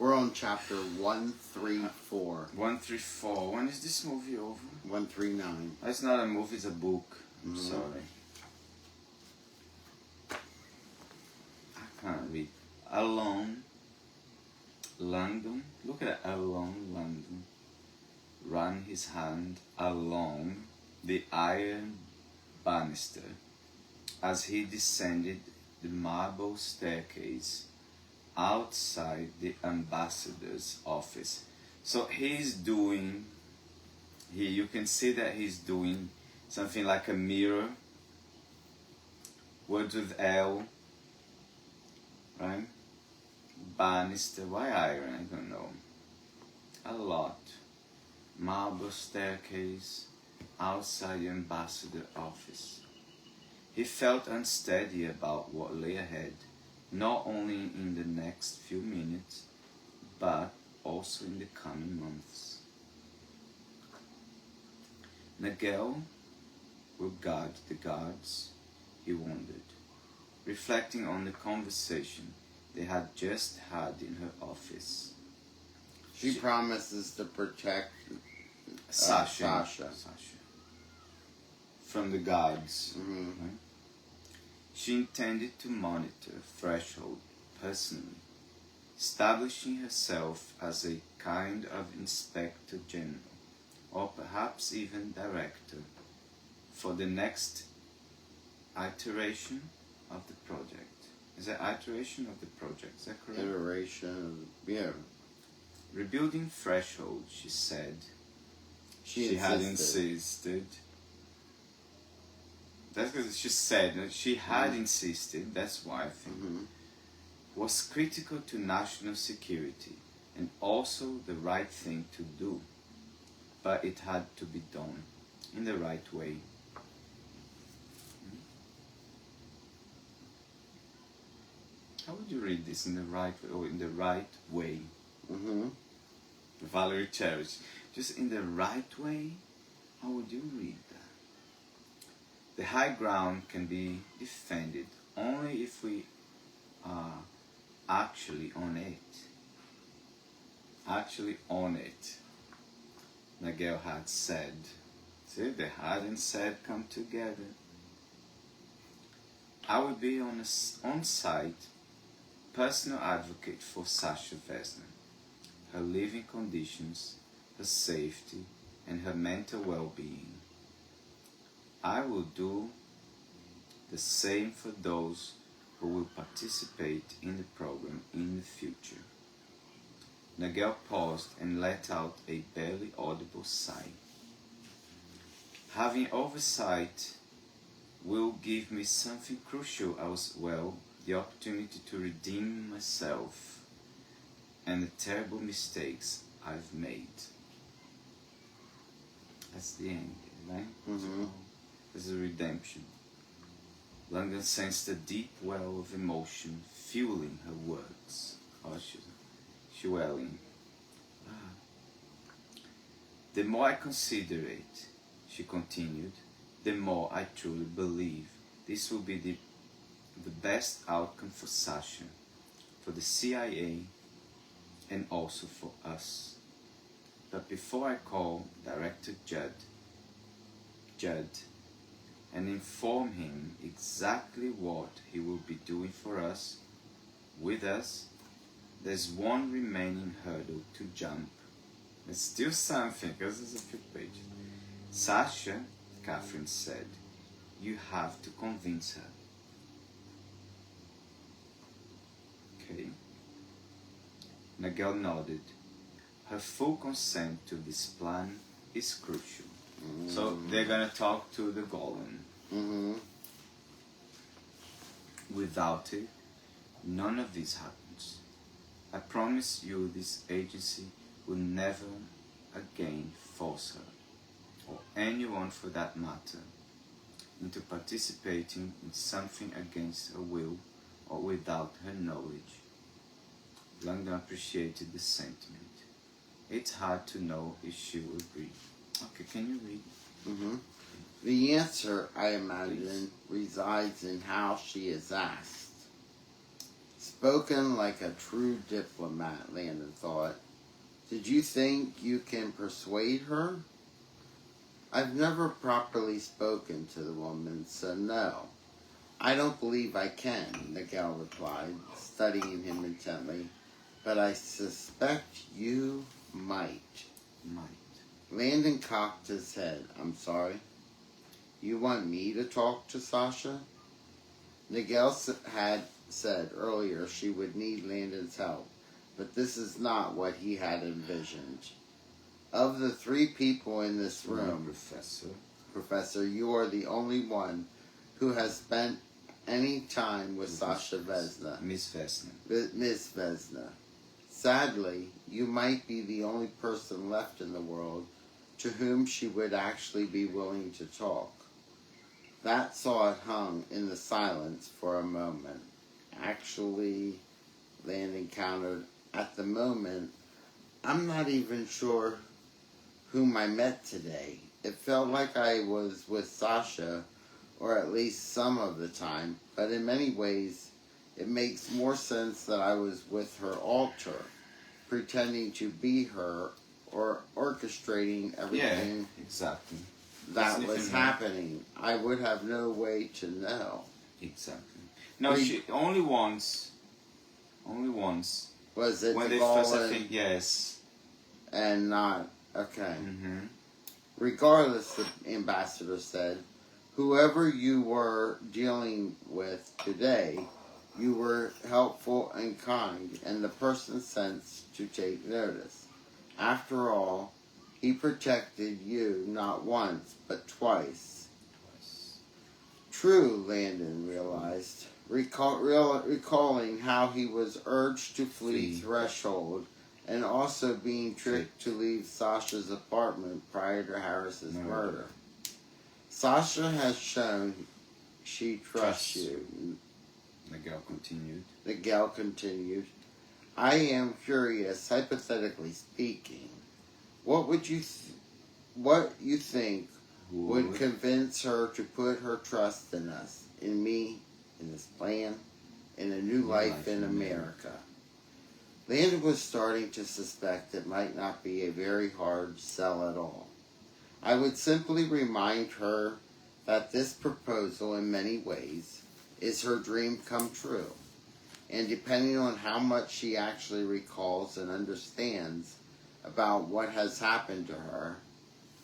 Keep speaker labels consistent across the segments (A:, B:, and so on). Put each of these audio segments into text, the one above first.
A: We're on chapter 134.
B: 134. When is this movie over?
A: 139.
B: It's not a movie, it's a book. I'm sorry. I can't read. Alone, London. Look at that. Alone, London. Ran his hand along the iron banister as he descended the marble staircase outside the ambassador's office. So he's doing, you can see that he's doing something like a mirror, words with L, right? Banister, why iron? I don't know. A lot. Marble staircase outside the ambassador office. He felt unsteady about what lay ahead, not only in the next few minutes, but also in the coming months. Nagel will guard the guards, he wondered, reflecting on the conversation they had just had in her office.
A: She promises to protect
B: Sasha from the guards. Right? She intended to monitor Threshold personally, establishing herself as a kind of Inspector General, or perhaps even Director, for the next iteration of the project. Is that iteration of the project? Is that correct?
A: Iteration, yeah.
B: Rebuilding Threshold, she said. She had insisted. That's because she said that she had insisted, that's why I think, was critical to national security and also the right thing to do. But it had to be done in the right way. How would you read this? In the right way, or in the right way? Valerie Cherish. Just in the right way? How would you read that? The high ground can be defended only if we are actually on it. Actually on it. Nagel had said. See, the had and said come together. I would be on-site personal advocate for Sasha Vesna, her living conditions, her safety, and her mental well-being. I will do the same for those who will participate in the program in the future. Nagel paused and let out a barely audible sigh. Having oversight will give me something crucial as well, the opportunity to redeem myself and the terrible mistakes I've made. That's the end, right? So, there's a redemption. London sensed a deep well of emotion fueling her words. Oh, she's welling. The more I consider it, she continued, the more I truly believe this will be the best outcome for Sasha, for the CIA, and also for us. But before I call Director Judd, and inform him exactly what he will be doing for us, with us, there's one remaining hurdle to jump. It's still something, because it's a few pages. Sasha, Catherine said, you have to convince her. Okay. Nagel nodded. Her full consent to this plan is crucial. So they're gonna talk to the Golem. Without it, none of this happens. I promise you this agency will never again force her, or anyone for that matter, into participating in something against her will or without her knowledge. London appreciated the sentiment. It's hard to know if she will agree. Okay, can you read?
A: The answer, I imagine, resides in how she is asked. Spoken like a true diplomat, Landon thought. Did you think you can persuade her? I've never properly spoken to the woman, so no. I don't believe I can, Nigel replied, studying him intently. But I suspect you might. Landon cocked his head. I'm sorry. You want me to talk to Sasha? Nigel had said earlier she would need Landon's help, but this is not what he had envisioned. Of the 3 people in this room, Professor, you are the only one who has spent any time with Sasha Vesna.
B: Miss Vesna.
A: Miss Vesna. Sadly, you might be the only person left in the world to whom she would actually be willing to talk. That thought hung in the silence for a moment. Actually, Landon countered, at the moment, I'm not even sure whom I met today. It felt like I was with Sasha, or at least some of the time, but in many ways, it makes more sense that I was with her altar, pretending to be her, or orchestrating everything
B: exactly.
A: that was happening. I would have no way to know.
B: Exactly. No, she only once.
A: Was it
B: when
A: the
B: they first, I
A: Golan
B: think, yes.
A: and not okay.
B: Mm-hmm.
A: Regardless, the ambassador said, whoever you were dealing with today, you were helpful and kind, and the person sensed to take notice. After all, he protected you not once, but twice. True, Landon realized, recalling how he was urged to flee Threshold, and also being tricked to leave Sasha's apartment prior to Harris's murder. Sasha has shown she trusts you. Nigel continued. I am curious, hypothetically speaking, what you think would convince her to put her trust in us, in me, in this plan, in a new life in America? Landon was starting to suspect it might not be a very hard sell at all. I would simply remind her that this proposal, in many ways, is her dream come true. And depending on how much she actually recalls and understands about what has happened to her,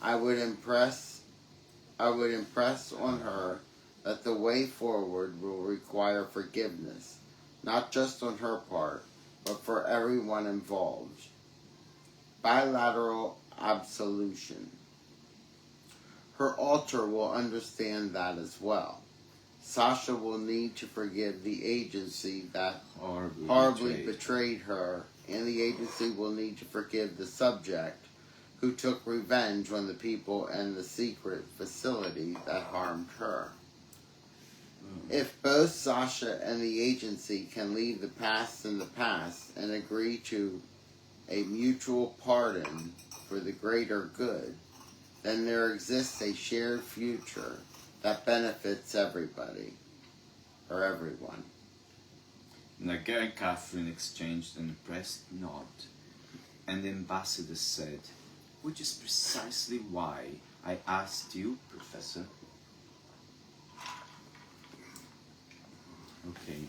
A: I would impress on her that the way forward will require forgiveness, not just on her part, but for everyone involved. Bilateral absolution. Her altar will understand that as well. Sasha will need to forgive the agency that horribly betrayed her, and the agency will need to forgive the subject who took revenge on the people and the secret facility that harmed her. If both Sasha and the agency can leave the past in the past and agree to a mutual pardon for the greater good, then there exists a shared future that benefits everybody, or everyone.
B: Nigel and Catherine exchanged an impressed nod, and the ambassador said, which is precisely why I asked you, Professor. Okay.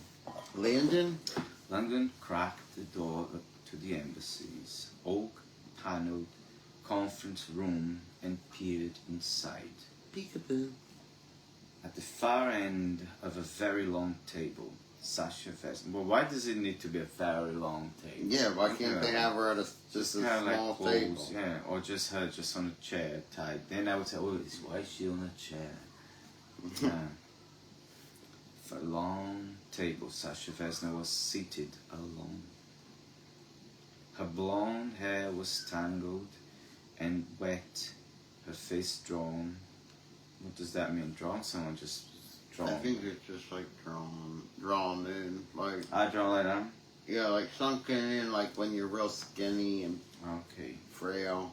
B: Landon cracked the door to the embassy's oak-paneled conference room and peered inside.
A: Peekaboo.
B: At the far end of a very long table, Sasha Vesna. Well, why does it need to be a very long table?
A: Yeah, why can't they have her at just a small table?
B: Yeah, or just her just on a chair tied. Then I would say, oh, why is she on a chair? Yeah. For a long table, Sasha Vesna was seated alone. Her blonde hair was tangled and wet, her face drawn. What does that mean? Drawn? Someone just drawn?
A: I think it's just like drawn in. Like,
B: I draw like that?
A: Yeah, like sunken in, like when you're real skinny and frail.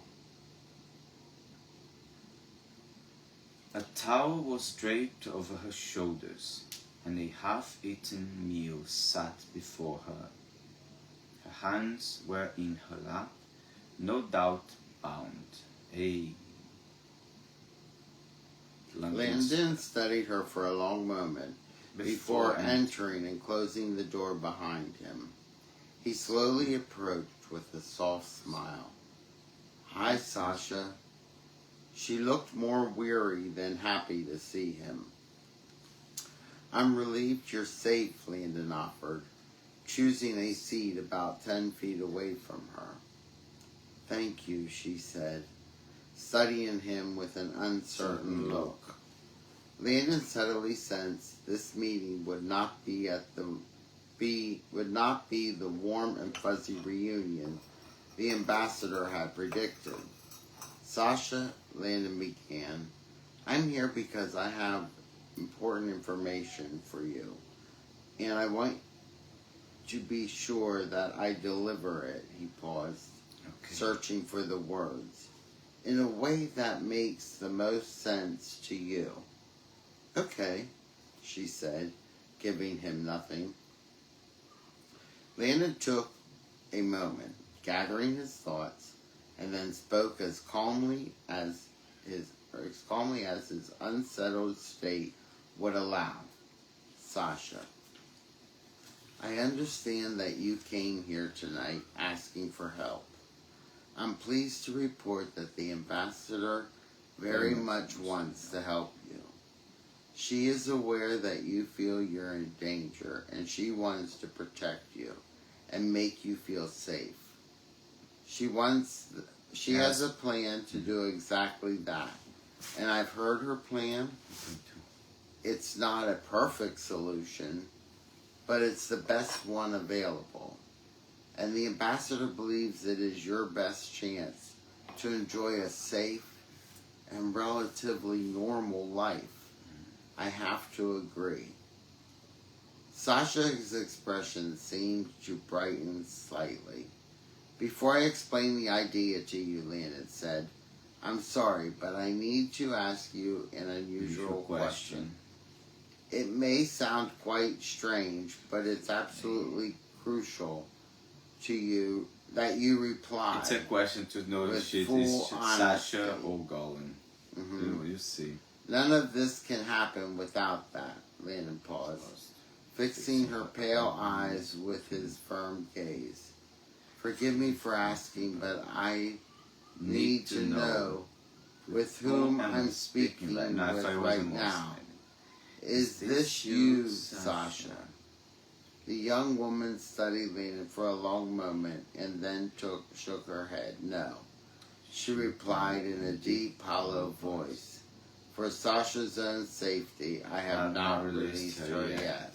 B: A towel was draped over her shoulders, and a half-eaten meal sat before her. Her hands were in her lap, no doubt bound.
A: Landon studied her for a long moment before entering and closing the door behind him. He slowly approached with a soft smile. "Hi, Sasha." She looked more weary than happy to see him. "I'm relieved you're safe," Landon offered, choosing a seat about 10 feet away from her. "Thank you," she said, studying him with an uncertain look. Landon subtly sensed this meeting would not be the warm and fuzzy reunion the ambassador had predicted. "Sasha," Landon began, "I'm here because I have important information for you, and I want to be sure that I deliver it." He paused, searching for the words, "in a way that makes the most sense to you." "Okay," she said, giving him nothing. Landon took a moment, gathering his thoughts, and then spoke as calmly as his unsettled state would allow. "Sasha, I understand that you came here tonight asking for help. I'm pleased to report that the ambassador very much wants to help you. She is aware that you feel you're in danger, and she wants to protect you and make you feel safe. She has a plan to do exactly that, and I've heard her plan. It's not a perfect solution, but it's the best one available. And the ambassador believes it is your best chance to enjoy a safe and relatively normal life. I have to agree." Sasha's expression seemed to brighten slightly. "Before I explain the idea to you," Landon said, "I'm sorry, but I need to ask you an unusual question. It may sound quite strange, but it's absolutely crucial to you that you reply."
B: It's a question to know if it is Sasha or Gollum. You see.
A: "None of this can happen without that." Landon paused, fixing her pale eyes with his firm gaze. "Forgive me for asking, but I need to know with whom I'm speaking with right now. Is this you, Sasha?" The young woman studied Landon for a long moment and then shook her head. "No," she replied in a deep, hollow voice. "For Sasha's own safety, I have not released her yet."